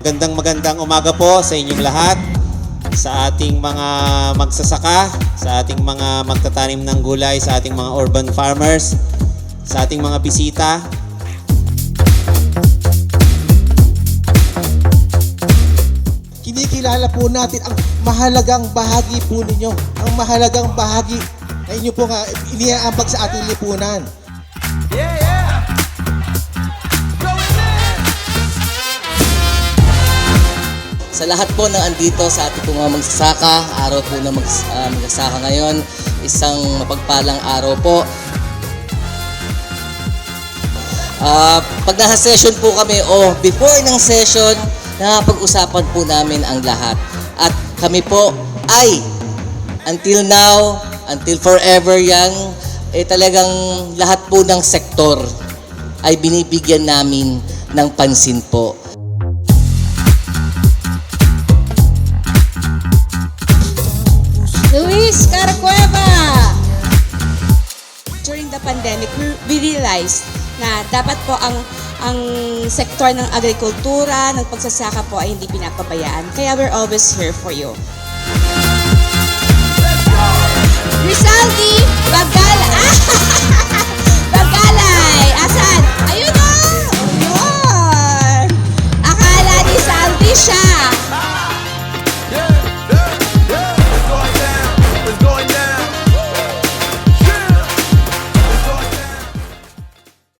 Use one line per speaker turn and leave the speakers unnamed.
Magandang umaga po sa inyong lahat, sa ating mga magsasaka, sa ating mga magtatanim ng gulay, sa ating mga urban farmers, sa ating mga bisita.
Kinikilala po natin ang mahalagang bahagi po ninyo, ang mahalagang bahagi na inyo po nga iniaambag sa ating lipunan.
Sa lahat po ng andito sa ating mga magsasaka, araw po na magsasaka ngayon, isang mapagpalang araw po. Pag nasa session po kami o before ng session, nakapag-usapan po namin ang lahat. At kami po ay until now, until forever yan, talagang lahat po ng sektor ay binibigyan namin ng pansin po.
Luis Caracueva! During the pandemic, we realized na dapat po ang sektor ng agrikultura, ng pagsasaka po ay hindi pinapabayaan. Kaya we're always here for you. Rizaldi Baga!